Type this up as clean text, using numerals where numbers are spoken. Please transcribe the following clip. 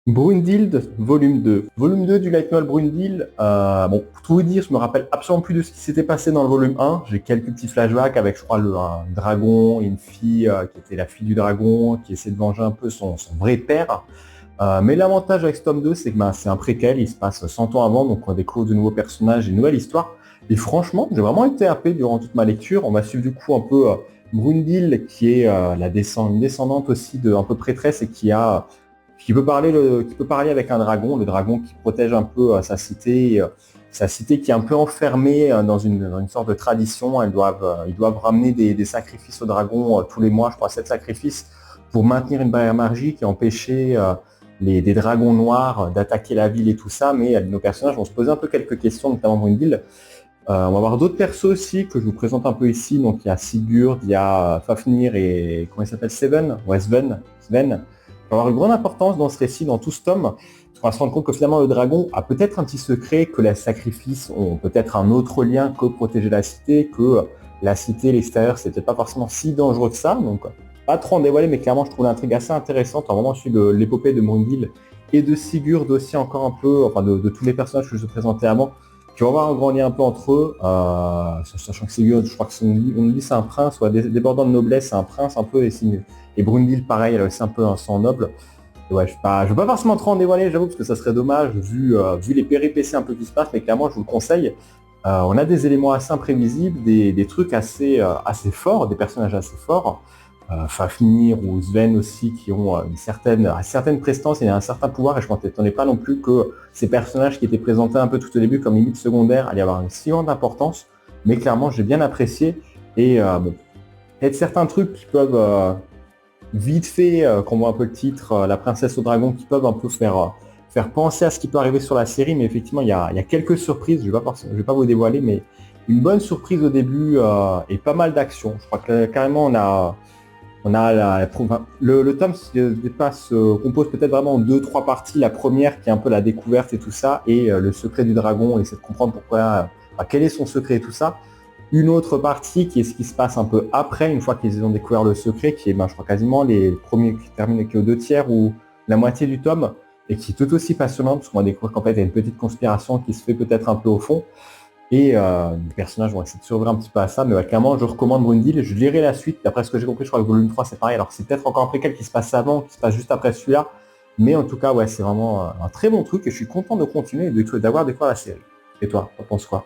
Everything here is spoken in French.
Brundild, volume 2. Volume 2 du Light Novel Brundild. Bon, pour tout vous dire, je me rappelle absolument plus de ce qui s'était passé dans le volume 1. J'ai quelques petits flashbacks avec, je crois, un dragon et une fille qui était la fille du dragon, qui essaie de venger un peu son vrai père. Mais l'avantage avec ce tome 2, c'est que c'est un préquel, il se passe 100 ans avant, donc on découvre de nouveaux personnages et une nouvelle histoire. Et franchement, j'ai vraiment été happé durant toute ma lecture. On va suivre du coup un peu Brundille, qui est une descendante aussi de un peu prêtresse et qui peut parler avec un dragon, le dragon qui protège un peu sa cité qui est un peu enfermée dans une sorte de tradition. Ils doivent ramener des sacrifices au dragon tous les mois, je crois 7 sacrifices, pour maintenir une barrière magique et empêcher des dragons noirs d'attaquer la ville et tout ça. Mais nos personnages vont se poser un peu quelques questions, notamment Brundille. On va avoir d'autres persos aussi que je vous présente un peu ici. Donc il y a Sigurd, il y a Fafnir et comment il s'appelle, Seven, ouais, Sven. Il va avoir une grande importance dans ce récit, dans tout ce tome. On va se rendre compte que finalement le dragon a peut-être un petit secret, que les sacrifices ont peut-être un autre lien que protéger la cité, que la cité, l'extérieur, c'est peut-être pas forcément si dangereux que ça. Donc pas trop en dévoiler, mais clairement je trouve l'intrigue assez intéressante. On va vraiment suivre l'épopée de Brundille et de Sigurd aussi encore un peu, enfin de tous les personnages que je vous ai présentés avant, qui vont avoir un grand lien un peu entre eux, sachant que Sigurd, je crois que on nous dit c'est un prince, ouais, débordant de noblesse, c'est un prince un peu, et Brundille pareil, elle a aussi un peu un sang noble. Et ouais, je veux pas forcément trop en dévoiler, j'avoue, parce que ça serait dommage, vu les péripéties un peu qui se passent, mais clairement je vous le conseille. On a des éléments assez imprévisibles, des trucs assez forts, des personnages assez forts. Fafnir ou Sven aussi qui ont certaine prestance et un certain pouvoir, et je ne m'attendais pas non plus que ces personnages qui étaient présentés un peu tout au début comme limite secondaire allaient avoir une si grande importance, mais clairement j'ai bien apprécié. Et bon, peut-être certains trucs qui peuvent vite fait, quand on voit un peu le titre, La princesse au dragon, qui peuvent un peu faire penser à ce qui peut arriver sur la série, mais effectivement il y a quelques surprises, je vais pas vous dévoiler, mais une bonne surprise au début et pas mal d'action. Je crois que carrément on a le tome se compose peut-être vraiment en deux, trois parties. La première qui est un peu la découverte et tout ça, et le secret du dragon, on essaie de comprendre pourquoi, quel est son secret et tout ça. Une autre partie qui est ce qui se passe un peu après, une fois qu'ils ont découvert le secret, qui est, je crois, quasiment les premiers qui terminent avec aux 2 tiers ou la moitié du tome, et qui est tout aussi passionnante, parce qu'on va découvrir qu'en fait, il y a une petite conspiration qui se fait peut-être un peu au fond. Et les personnages vont essayer de survivre un petit peu à ça, mais ouais, clairement, je recommande Brundille. Je lirai la suite. D'après ce que j'ai compris, je crois que le volume 3, c'est pareil. Alors, c'est peut-être encore un préquel qui se passe avant, qui se passe juste après celui-là. Mais en tout cas, ouais, c'est vraiment un très bon truc et je suis content de continuer et d'avoir découvert la série. Et toi, t'en penses quoi?